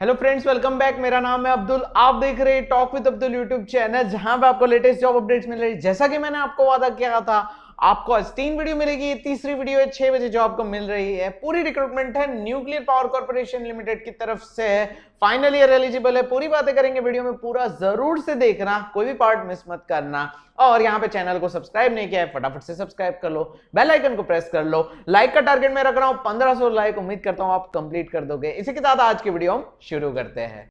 Hello friends, welcome back. मेरा नाम है अब्दुल। आप देख रहे हैं talk with Abdul YouTube channel, जहां पे आपको लेटेस्ट जॉब अपडेट्स मिल रही है। जैसा कि मैंने आपको वादा किया था, आपको आज 3 वीडियो मिलेगी। तीसरी वीडियो है 6 बजे जो आपको मिल रही है। पूरी रिक्रूटमेंट है न्यूक्लियर पावर कॉर्पोरेशन लिमिटेड की तरफ से है। फाइनल ईयर एलिजिबल है। पूरी बातें करेंगे वीडियो में, पूरा जरूर से देखना, कोई भी पार्ट मिस मत करना। और यहाँ पे चैनल को सब्सक्राइब नहीं किया है, फटाफट से सब्सक्राइब कर लो, बेल आइकन को प्रेस कर लो। लाइक का टारगेट मैं रख रहा हूं 1500 लाइक। उम्मीद करता हूं आप कंप्लीट कर दोगे। इसी के साथ आज की वीडियो हम शुरू करते हैं।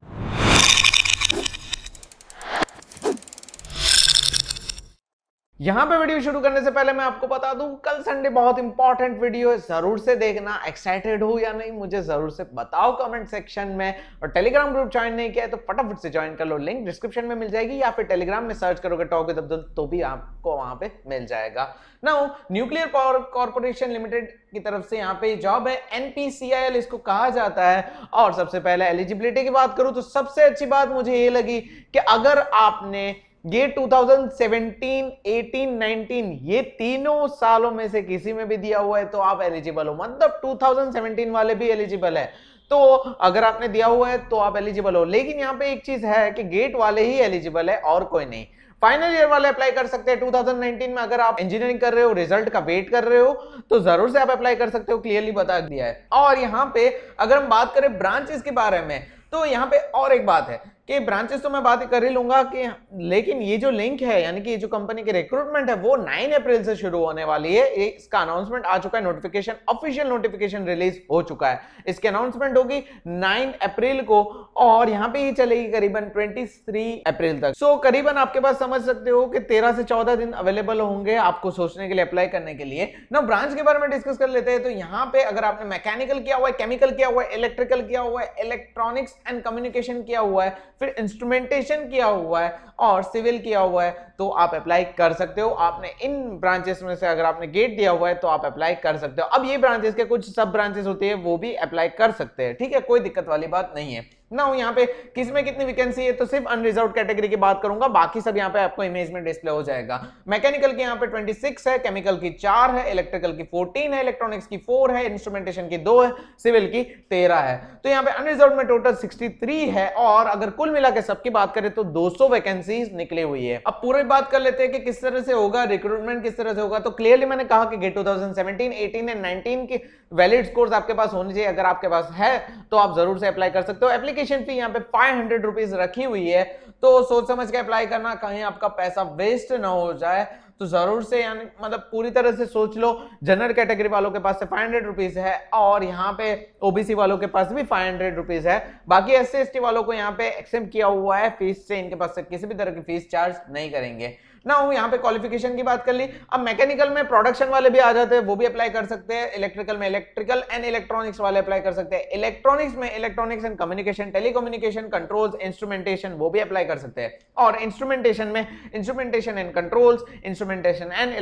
यहां पे वीडियो शुरू करने से पहले मैं आपको बता दूं, कल संडे बहुत इंपॉर्टेंट वीडियो है, जरूर से देखना। एक्साइटेड हो या नहीं मुझे जरूर से बताओ कमेंट सेक्शन में। और टेलीग्राम ग्रुप ज्वाइन नहीं किया है तो फटाफट से ज्वाइन कर लो, लिंक डिस्क्रिप्शन में मिल जाएगी, या फिर टेलीग्राम में सर्च करोगे टॉक विद अब्दुल तो भी आपको वहां पे मिल जाएगा। Now nuclear power corporation limited की तरफ से यहाँ पे जॉब है, एनपीसीआईएल इसको कहा जाता है। और सबसे पहले एलिजिबिलिटी की बात करूं तो सबसे अच्छी बात मुझे ये लगी कि अगर आपने ये 2017, 18, 19 ये तीनों सालों में से किसी में भी दिया हुआ है तो आप एलिजिबल हो। मतलब 2017 वाले भी एलिजिबल है, तो अगर आपने दिया हुआ है तो आप एलिजिबल हो। लेकिन यहाँ पे एक चीज है कि गेट वाले ही एलिजिबल है और कोई नहीं। फाइनल ईयर वाले अप्लाई कर सकते हैं 2019 में। अगर आप इंजीनियरिंग कर रहे हो, रिजल्ट का वेट कर रहे हो, तो जरूर से आप अप्लाई कर सकते हो, क्लियरली बता दिया है। और यहाँ पे अगर हम बात करें ब्रांचेस के बारे में, तो यहाँ पे और एक बात है कि ब्रांचेस तो मैं बात कर ही लूंगा कि, लेकिन ये जो लिंक है यानी कि ये जो कंपनी की रिक्रूटमेंट है वो 9 अप्रैल से शुरू होने वाली है। इसका अनाउंसमेंट आ चुका है, नोटिफिकेशन, ऑफिशियल नोटिफिकेशन रिलीज हो चुका है। इसकी अनाउंसमेंट होगी 9 अप्रैल को और यहाँ पे ये चलेगी करीबन 23 अप्रैल तक। सो करीबन आपके पास समझ सकते हो कि 13 से 14 दिन अवेलेबल होंगे आपको सोचने के लिए, अप्लाई करने के लिए। ना ब्रांच के बारे में डिस्कस कर लेते हैं। तो यहाँ पे अगर आपने मैकेनिकल किया हुआ है, केमिकल किया हुआ है, इलेक्ट्रिकल किया हुआ है, इलेक्ट्रॉनिक्स एंड कम्युनिकेशन किया हुआ है, फिर इंस्ट्रूमेंटेशन किया हुआ है और सिविल किया हुआ है, तो आप अप्लाई कर सकते हो। आपने इन ब्रांचेस में से अगर आपने गेट दिया हुआ है तो आप अप्लाई कर सकते हो। अब ये ब्रांचेस के कुछ सब ब्रांचेस होती है वो भी अप्लाई कर सकते हैं, ठीक है, कोई दिक्कत वाली बात नहीं है ना। यहाँ पे किस में कितनी वैकेंसी है तो सिर्फ अनरिजर्व्ड कैटेगरी की बात करूंगा, बाकी सब यहाँ पे आपको इमेज में डिस्प्ले हो जाएगा। मैकेनिकल की यहाँ पे 26 है, केमिकल की 4 है, इलेक्ट्रिकल की 14 है, इलेक्ट्रॉनिक्स की 4 है, इंस्ट्रूमेंटेशन की 2 है, सिविल की 13 है। तो यहाँ पे अनरिजर्व्ड में टोटल 63 है। और अगर कुल मिला के सबकी बात करें तो 200 वैकेंसी निकली हुई है। अब पूरी बात कर लेते हैं कि किस तरह से होगा रिक्रूटमेंट, किस तरह से होगा। तो क्लियरली मैंने कहा कि गेट 2017, 18 एंड 19 की वैलिड स्कोर्स आपके पास होने चाहिए। अगर आपके पास है तो आप जरूर से अप्लाई कर सकते हो। एप्लीकेशन फी यहाँ पे 500 रुपीज रखी हुई है, तो सोच समझ के अप्लाई करना, कहीं आपका पैसा वेस्ट ना हो जाए। तो जरूर से यानी मतलब पूरी तरह से सोच लो। जनरल कैटेगरी वालों के पास से 500 रुपीज है और यहाँ पे ओबीसी वालों के पास भी 500 रुपीज है। बाकी एससी एसटी वालों को यहाँ पे एक्सेप्ट किया हुआ है फीस से, इनके पास से किसी भी तरह की फीस चार्ज नहीं करेंगे ना। यहाँ पे क्वालिफिकेशन की बात कर ली। अब मैकेनिकल में प्रोडक्शन वाले भी आ जाते हैं, वो भी अप्लाई कर सकते हैं। इलेक्ट्रिकल में इलेक्ट्रिकल एंड इलेक्ट्रॉनिक्स वाले अप्लाई कर सकते हैं। इलेक्ट्रॉनिक्स में electronics and communication, telecommunication, controls, instrumentation, वो भी अप्लाई कर सकते हैं। और इंस्ट्रूमेंटेशन में instrumentation and controls, instrumentation and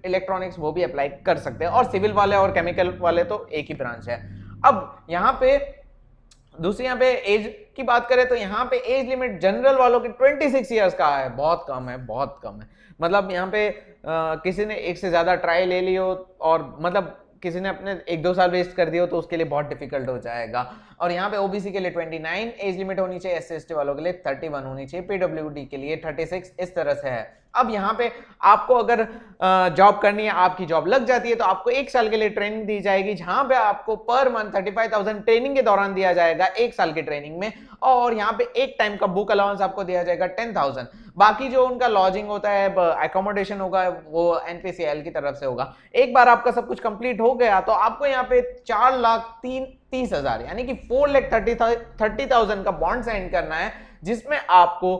electronics, वो भी अप्लाई कर सकते हैं। और सिविल वाले और केमिकल वाले तो एक ही ब्रांच है। अब यहाँ पे दूसरी यहाँ पे एज की बात करें तो यहाँ पे एज लिमिट जनरल वालों की 26 इयर्स का है। बहुत कम है, बहुत कम है। मतलब यहाँ पे किसी ने एक से ज्यादा ट्राई ले ली हो और मतलब किसी ने अपने 1-2 साल वेस्ट कर दिए हो तो उसके लिए बहुत डिफिकल्ट हो जाएगा। और यहाँ पे ओबीसी के लिए 29 एज लिमिट होनी चाहिए, एससी एसटी वालों के लिए 31 होनी चाहिए, पीडब्ल्यूडी के लिए 36, इस तरह से है। अब यहाँ पे आपको अगर जॉब करनी है, आपकी जॉब लग जाती है तो आपको 1 साल के लिए ट्रेनिंग दी जाएगी, जहां पे आपको पर मंथ 35,000 ट्रेनिंग के दौरान दिया जाएगा, 1 साल की ट्रेनिंग में। और यहाँ पे एक टाइम का बुक अलाउंस आपको दिया जाएगा 10,000। बाकी जो उनका लॉजिंग होता है, एकोमोडेशन होगा, वो एनपीसीआईएल की तरफ से होगा। एक बार आपका सब कुछ कंप्लीट हो गया तो आपको यहाँ पे 4,30,000 यानी कि 4,30,000 का बॉन्ड साइन करना है, जिसमें आपको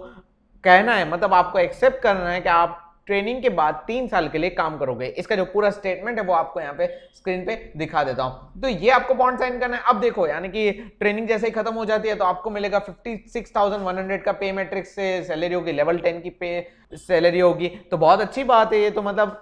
कहना है, मतलब आपको एक्सेप्ट करना है कि आप ट्रेनिंग के बाद 3 साल के लिए काम करोगे। इसका जो पूरा स्टेटमेंट है वो आपको यहाँ पे स्क्रीन पे दिखा देता हूं। तो ये आपको बॉन्ड साइन करना है। अब देखो यानी कि ट्रेनिंग जैसे ही खत्म हो जाती है तो आपको मिलेगा 56,100 का पे मैट्रिक्स से सैलरी होगी, लेवल 10 की पे सैलरी होगी। तो बहुत अच्छी बात है ये, तो मतलब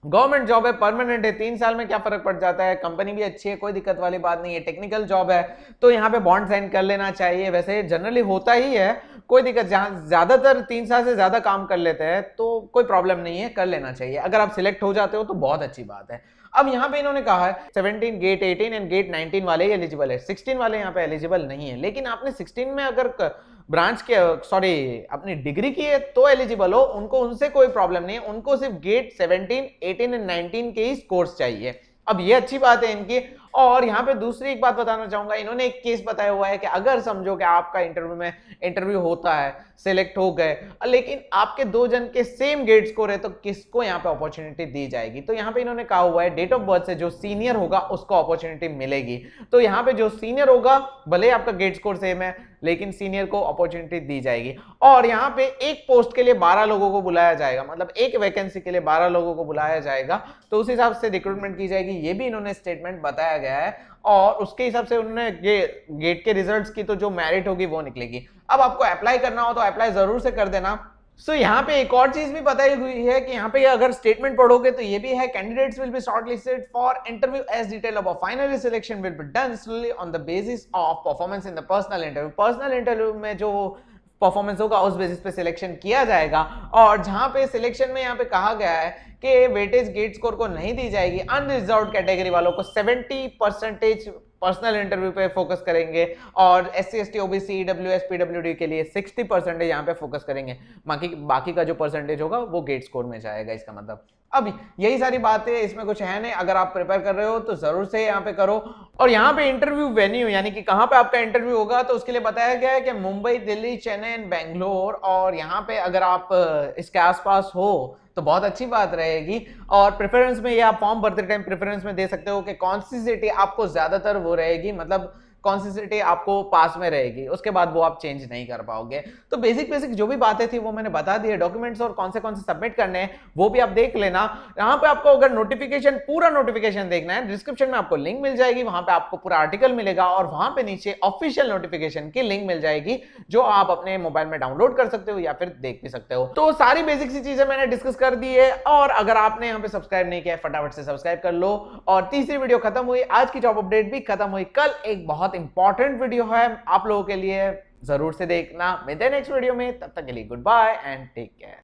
गवर्नमेंट जॉब है, परमानेंट है, 3 साल में क्या फर्क पड़ जाता है, कंपनी भी अच्छी है, कोई दिक्कत वाली बात नहीं है। टेक्निकल जॉब है तो यहाँ पे बॉन्ड साइन कर लेना चाहिए। वैसे जनरली होता ही है, कोई दिक्कत, जहां ज्यादातर 3 साल से ज्यादा काम कर लेते हैं तो कोई प्रॉब्लम नहीं है, कर लेना चाहिए। अगर आप सिलेक्ट हो जाते हो तो बहुत अच्छी बात है। अब यहाँ पे इन्होंने कहा है 17 गेट 18 एंड गेट 19 वाले ही एलिजिबल है, 16 वाले यहाँ पे एलिजिबल नहीं है। लेकिन आपने 16 में अगर ब्रांच के सॉरी अपनी डिग्री की है तो एलिजिबल हो, उनको उनसे कोई प्रॉब्लम नहीं है, उनको सिर्फ गेट 17 18 एंड 19 के ही स्कोर्स चाहिए। अब ये अच्छी बात है इनकी। और यहाँ पे दूसरी एक बात बताना चाहूंगा, इन्होंने एक केस बताया हुआ है कि अगर समझो कि आपका इंटरव्यू होता है, सिलेक्ट हो गए, लेकिन आपके दो जन के सेम गेट स्कोर है तो किसको यहाँ पे अपॉर्चुनिटी दी जाएगी। तो यहाँ पे इन्होंने कहा हुआ है डेट ऑफ बर्थ से जो सीनियर होगा उसको अपॉर्चुनिटी मिलेगी। तो यहाँ पे जो सीनियर होगा भले आपका गेट स्कोर सेम है लेकिन सीनियर को अपॉर्चुनिटी दी जाएगी। और यहाँ पे एक पोस्ट के लिए 12 लोगों को बुलाया जाएगा, मतलब एक वैकेंसी के लिए 12 लोगों को बुलाया जाएगा, तो उस हिसाब से रिक्रूटमेंट की जाएगी। ये भी इन्होंने स्टेटमेंट बताया गया है और उसके हिसाब से उन्होंने गेट के रिजल्ट्स की तो जो मेरिट होगी वो निकलेगी। अब आपको अप्लाई करना हो तो अप्लाई जरूर से कर देना। सो यहाँ पे एक और चीज भी बताई हुई है कि यहाँ पे अगर स्टेटमेंट पढ़ोगे तो ये भी है, candidates will be shortlisted for interview as detail अब finally selection will be done solely on the basis of performance in the personal interview. Personal interview में जो परफॉर्मेंस होगा उस बेसिस पे सिलेक्शन किया जाएगा। और जहां पे सिलेक्शन में यहाँ पे कहा गया है कि वेटेज गेट स्कोर को नहीं दी जाएगी, अनरिजर्व्ड कैटेगरी वालों को 70% पर्सनल इंटरव्यू पे फोकस करेंगे और SC ST OBC EWS PWD के लिए 60% यहाँ पे फोकस करेंगे। बाकी का जो परसेंटेज होगा वो गेट स्कोर में जाएगा। इसका मतलब अब यही सारी बातें, इसमें कुछ है नहीं। अगर आप प्रिपेयर कर रहे हो तो जरूर से यहाँ पे करो। और यहाँ पे इंटरव्यू वेन्यू यानी कि कहाँ पे आपका इंटरव्यू होगा तो उसके लिए बताया गया है कि मुंबई, दिल्ली, चेन्नई एंड बेंगलोर। और यहाँ पे अगर आप इसके आसपास हो तो बहुत अच्छी बात रहेगी। और प्रेफरेंस में ये आप फॉर्म भरते टाइम प्रेफरेंस में दे सकते हो कि कौन सी सिटी आपको ज्यादातर वो रहेगी, मतलब कौन सी सिटी आपको पास में रहेगी, उसके बाद वो आप चेंज नहीं कर पाओगे। तो बेसिक जो भी बातें थी वो मैंने बता दी है। डॉक्यूमेंट्स और कौन से सबमिट करने हैं वो भी आप देख लेना। यहाँ पे आपको अगर नोटिफिकेशन, पूरा नोटिफिकेशन देखना है, डिस्क्रिप्शन में आपको लिंक मिल जाएगी, वहां पे आपको पूरा आर्टिकल मिलेगा और वहां पे नीचे ऑफिशियल नोटिफिकेशन की लिंक मिल जाएगी जो आप अपने मोबाइल में डाउनलोड कर सकते हो या फिर देख भी सकते हो। तो सारी बेसिक सी चीजें मैंने डिस्कस कर दी है। और अगर आपने यहाँ पे सब्सक्राइब नहीं किया फटाफट से सब्सक्राइब कर लो। और तीसरी वीडियो खत्म हुई, आज की जॉब अपडेट भी खत्म हुई। कल एक बहुत इंपॉर्टेंट वीडियो है आप लोगों के लिए, जरूर से देखना। मिलते हैं नेक्स्ट वीडियो में, तब तक के लिए goodbye and take care.